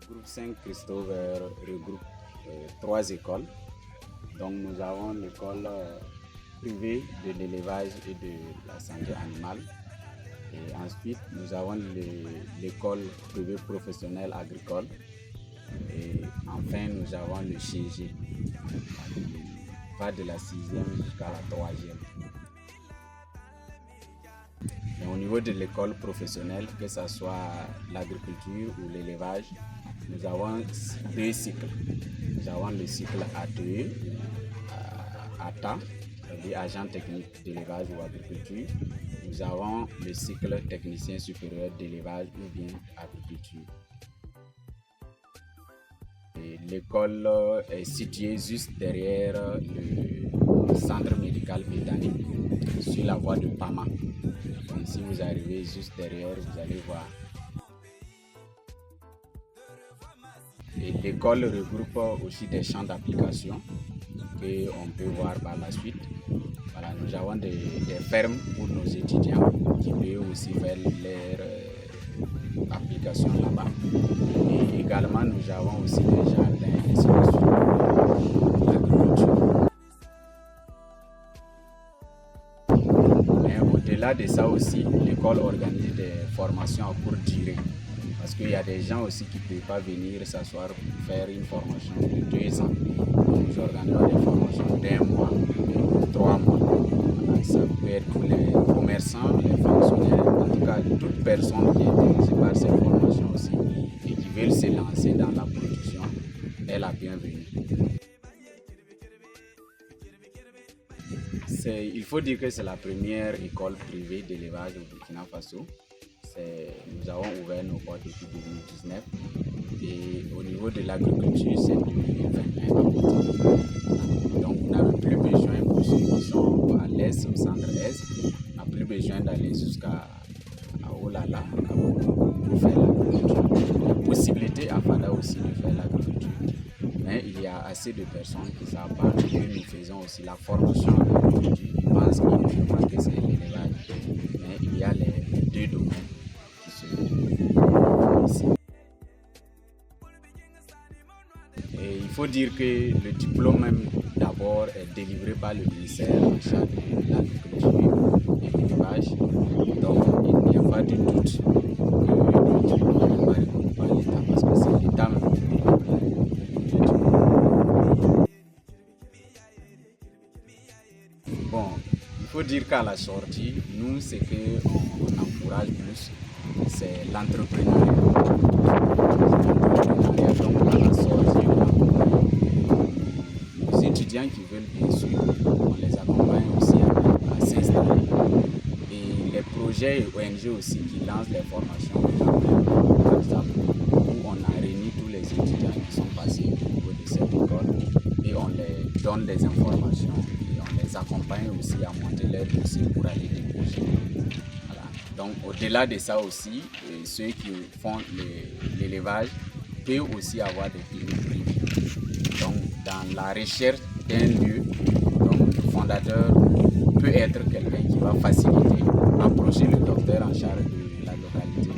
Groupe 5 Christopher regroupe trois écoles. Donc nous avons l'école privée de l'élevage et de la santé animale. Et ensuite, nous avons l'école privée professionnelle agricole. Et enfin, nous avons le CG, qui va de la 6e jusqu'à la 3e. Et au niveau de l'école professionnelle, que ce soit l'agriculture ou l'élevage, nous avons deux cycles. Nous avons le cycle ATE, ATA, c'est-à-dire agent technique d'élevage ou agriculture. Nous avons le cycle technicien supérieur d'élevage ou bien agriculture. L'école est située juste derrière le centre médical britannique sur la voie de Pama. Donc si vous arrivez juste derrière, vous allez voir. Et l'école regroupe aussi des champs d'application qu'on peut voir par la suite. Voilà, nous avons des fermes pour nos étudiants qui peuvent aussi faire leur application là-bas. Et également, nous avons aussi des jardins et l'agriculture. Mais au-delà de ça aussi, l'école organise des formations à courte durée. Parce qu'il y a des gens aussi qui ne peuvent pas venir s'asseoir pour faire une formation de 2 ans. Nous organisons des formations d'1 mois, de 3 mois. Voilà, ça peut être pour les commerçants, les fonctionnaires, en tout cas toute personne qui est intéressée par ces formations aussi et qui veut se lancer dans la production, est la bienvenue. Il faut dire que c'est la première école privée d'élevage au Burkina Faso. Nous avons ouvert nos portes depuis 2019 et au niveau de l'agriculture, c'est 2021. Donc, on n'a plus besoin, pour ceux qui sont à l'est, au centre-est, on n'a plus besoin d'aller jusqu'à Olala pour faire l'agriculture. Il y a possibilité à Fada aussi de faire l'agriculture, mais il y a assez de personnes qui savent pas que nous faisons aussi la formation à l'agriculture. Ils pensent qu'il ne faut pas que c'est l'élevage, mais il y a les deux domaines. Et il faut dire que le diplôme même d'abord est délivré par le ministère en charge de l'agriculture et de l'élevage. Donc il n'y a pas de doute que le diplôme n'est pas reconnu par l'État parce que c'est l'État même qui délivré le diplôme. Bon, il faut dire qu'à la sortie, nous, ce qu'on encourage plus, c'est l'entrepreneuriat. Donc, à la sortie, nos étudiants qui veulent bien suivre, on les accompagne aussi à s'installer. Et les projets et ONG aussi qui lancent les formations, par exemple, où on a réuni tous les étudiants qui sont passés au niveau de cette école et on les donne des informations et on les accompagne aussi à monter leur dossier pour aller déposer. Voilà. Donc au-delà de ça aussi, ceux qui font l'élevage peuvent aussi avoir des cliniques privées. Donc dans la recherche d'un lieu, donc, le fondateur peut être quelqu'un qui va faciliter, approcher le docteur en charge de la localité